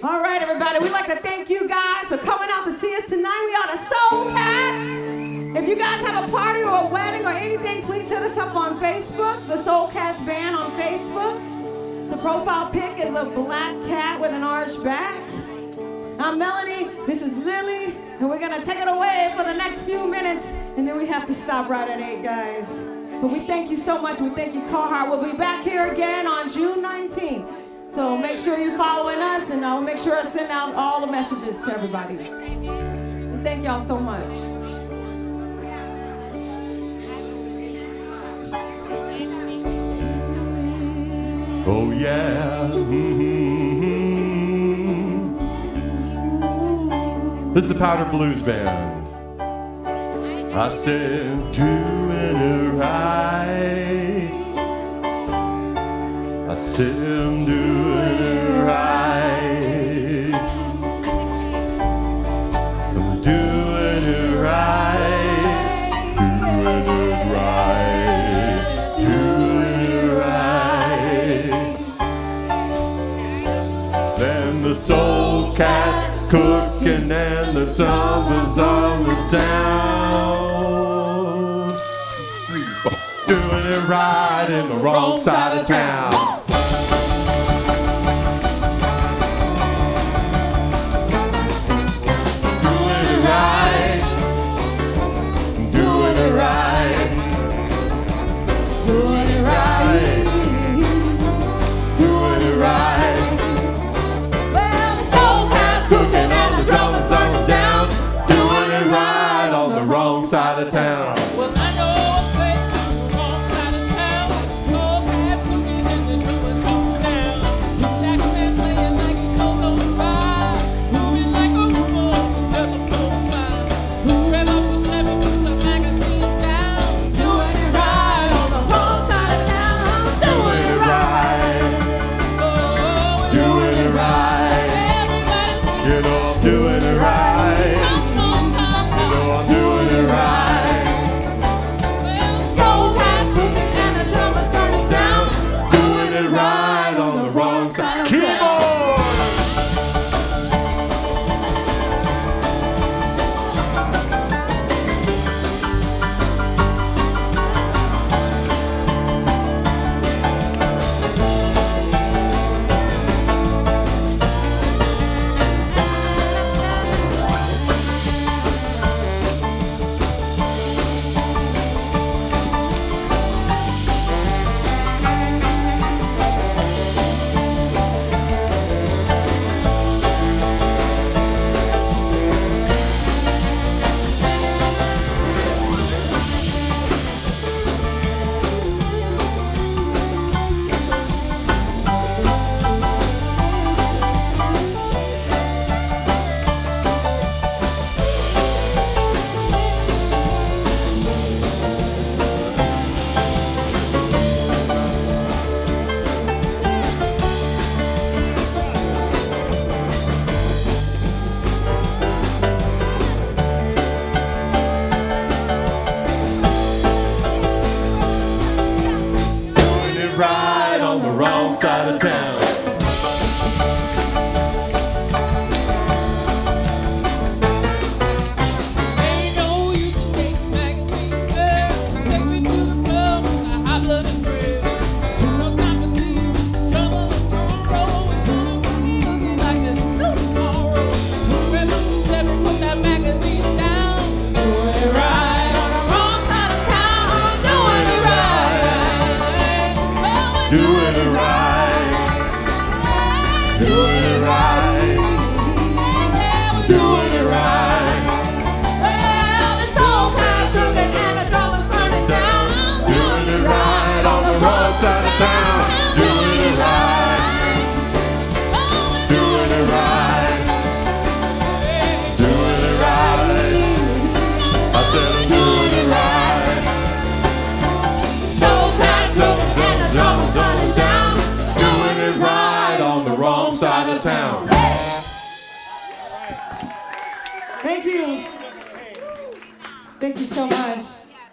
All right, everybody, we'd like to thank you guys for coming out to see us tonight. We are the Soul Cats. If you guys have a party or a wedding or anything, please hit us up on Facebook, the Soul Cats Band on Facebook. The profile pic is a black cat with an arched back. I'm Melanie, this is Lily, and we're gonna take it away for the next few minutes, and then we have to stop right at 8, guys. But we thank you so much. We thank you, Carhart. We'll be back here again on June 19th. So make sure you're following us, and I'll make sure I send out all the messages to everybody. And thank y'all so much. Oh yeah. This is the Powder Blues Band. I said, doing it right. I said, I'm doing it right. I'm doing it right. Doing it right. Doing it right. Then the Soul Cat's cooking and the drummers on the down. 3, 4. Doing it right in the wrong side of town. Doing it right. Doing it right. Doing it right. Doing it right. Well, the Soul Cat's cooking and the drummers on the down. Doing it right on the wrong side of town. Well, I know a place on the wrong side of town. Soul Cat's cooking and the drummers on the down. Black man playing like he goes on the ride. Moving like a woman with just a profile. Rev up the level, put the magazine down. Doing it right on the wrong side of town. Doing it right. Oh, Doing it right. everybody sing. You know I'm doing it right. Come on, come You on. know I'm doing it right. Well, Soul Cats cooking and the drummers burning down. Doing it right on the wrong side. Keyboard! Doing it right on the wrong side of town. Ain't no use in taking magazines, girl. Take me to the club, a hot blooded thrill. No time for tears, trouble and sorrow. Boogie like there's no tomorrow. Rev up the Chevy, put that magazine down. Doing it right on the wrong side of town. Doing it right. Doing it right. Doing it right. Doing it right. Well, the Soul Cats cooking and the drummers burning down. Doing it right on the wrong side of town. Doing it right. Doing it right. Doing it right. I said I'm doing it right. Soul Cats cooking and the drummers burning down. Doing it right on the wrong side of town. Thank you. Thank you so much.